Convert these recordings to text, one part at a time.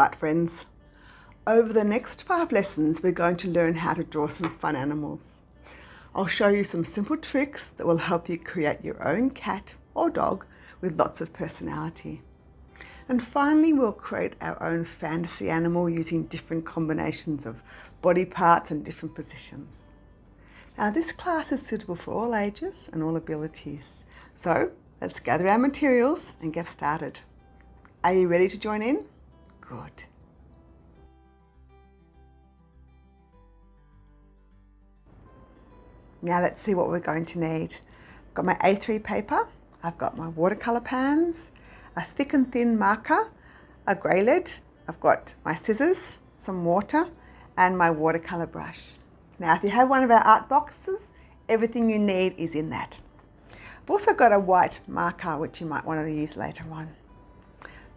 art friends. Over the next 5 lessons, we're going to learn how to draw some fun animals. I'll show you some simple tricks that will help you create your own cat or dog with lots of personality. And finally, we'll create our own fantasy animal using different combinations of body parts and different positions. Now, this class is suitable for all ages and all abilities. So let's gather our materials and get started. Are you ready to join in? Good. Now let's see what we're going to need. I've got my A3 paper, I've got my watercolour pans, a thick and thin marker, a grey lead, I've got my scissors, some water and my watercolour brush. Now if you have one of our art boxes, everything you need is in that. I've also got a white marker which you might want to use later on.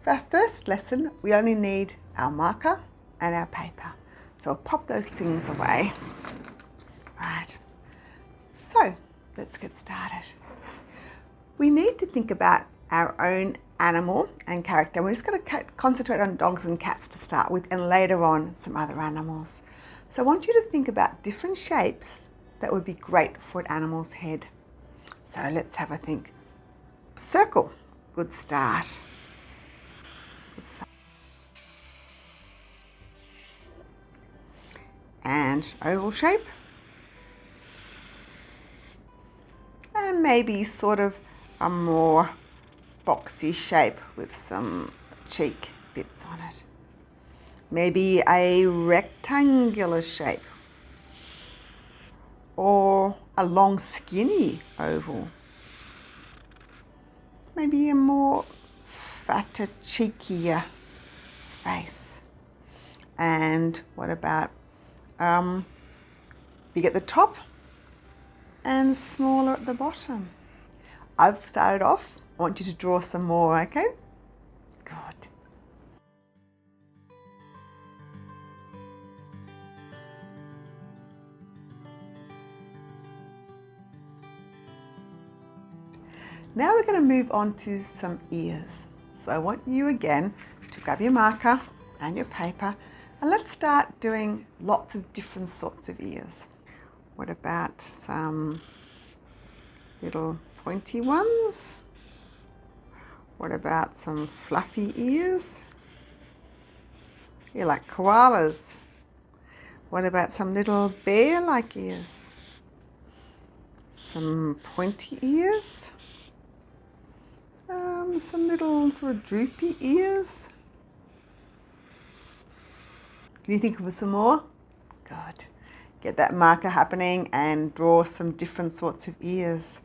For our first lesson, we only need our marker and our paper. So I'll pop those things away. Right. So let's get started. We need to think about our own animal and character. We're just going to concentrate on dogs and cats to start with, and later on some other animals. So I want you to think about different shapes that would be great for an animal's head. So let's have a think. Circle, good start. And oval shape. And maybe sort of a more boxy shape with some cheek bits on it. Maybe a rectangular shape. Or a long skinny oval. Maybe a more fatter, cheekier face. And what about big at the top and smaller at the bottom? I've started off. I want you to draw some more, okay? Good. Now we're going to move on to some ears. So I want you again to grab your marker and your paper, and let's start doing lots of different sorts of ears. What about some little pointy ones? What about some fluffy ears? You like koalas. What about some little bear-like ears? Some pointy ears? Some little sort of droopy ears? Can you think of some more? Good. Get that marker happening and draw some different sorts of ears.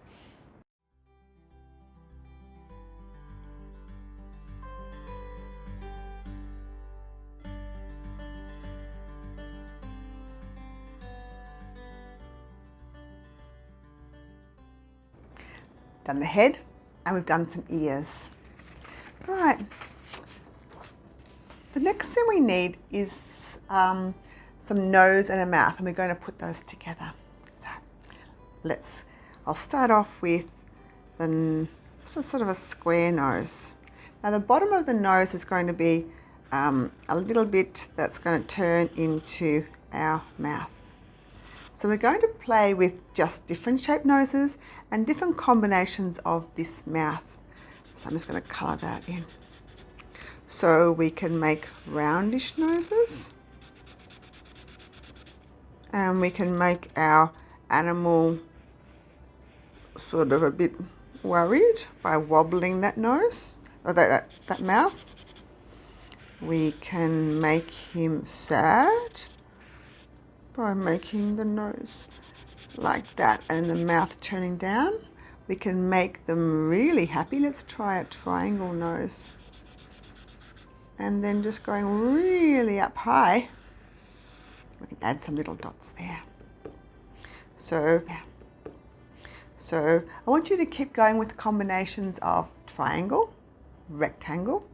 Done the head and we've done some ears. Right. The next thing we need is some nose and a mouth, and we're going to put those together. So I'll start off with sort of a square nose. Now the bottom of the nose is going to be a little bit that's going to turn into our mouth. So we're going to play with just different shaped noses and different combinations of this mouth. So I'm just going to colour that in. So we can make roundish noses. And we can make our animal sort of a bit worried by wobbling that nose, or that mouth. We can make him sad by making the nose like that and the mouth turning down. We can make them really happy. Let's try a triangle nose. And then just going really up high. We can add some little dots there. So I want you to keep going with combinations of triangle, rectangle,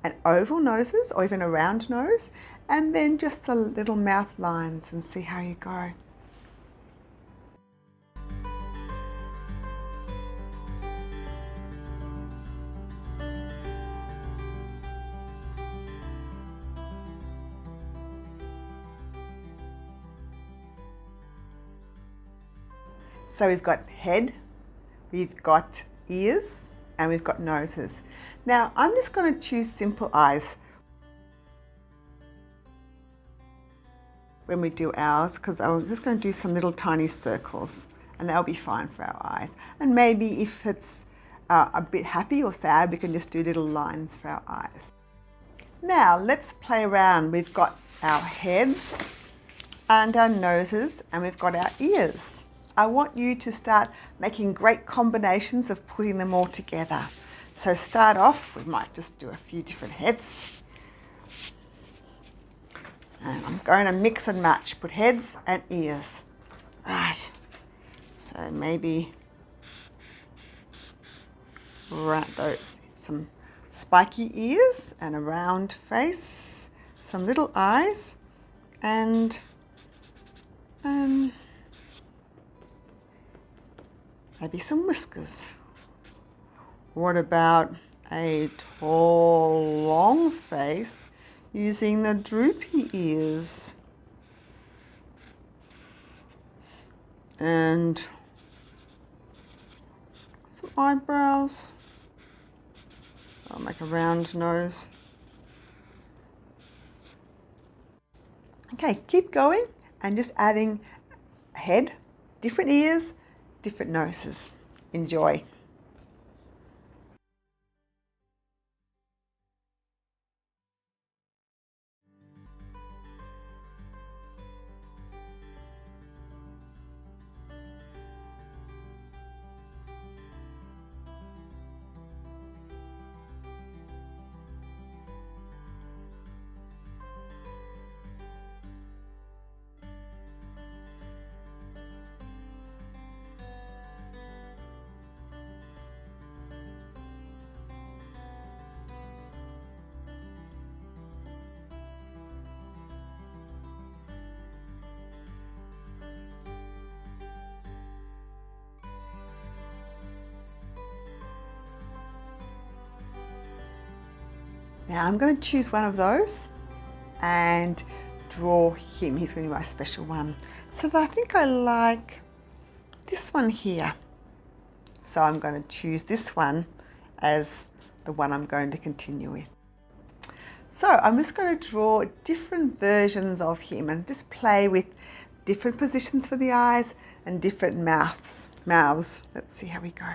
and oval noses, or even a round nose, and then just the little mouth lines, and see how you go. So we've got head, we've got ears, and we've got noses. Now I'm just going to choose simple eyes when we do ours, because I'm just going to do some little tiny circles, and that'll be fine for our eyes. And maybe if it's a bit happy or sad, we can just do little lines for our eyes. Now let's play around. We've got our heads and our noses, and we've got our ears. I want you to start making great combinations of putting them all together. So start off, we might just do a few different heads. And I'm going to mix and match, put heads and ears. Right, so maybe those, some spiky ears and a round face, some little eyes, and maybe some whiskers. What about a tall, long face using the droopy ears? And some eyebrows. I'll make a round nose. Okay, keep going and just adding a head, different ears, different noses. Enjoy. Now I'm going to choose one of those and draw him. He's going to be my special one. So I think I like this one here. So I'm going to choose this one as the one I'm going to continue with. So I'm just going to draw different versions of him and just play with different positions for the eyes and different mouths. Let's see how we go.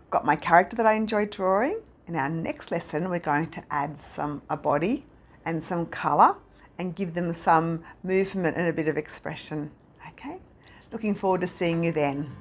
Got my character that I enjoy drawing. In our next lesson, we're going to add a body and some colour and give them some movement and a bit of expression. Okay? Looking forward to seeing you then.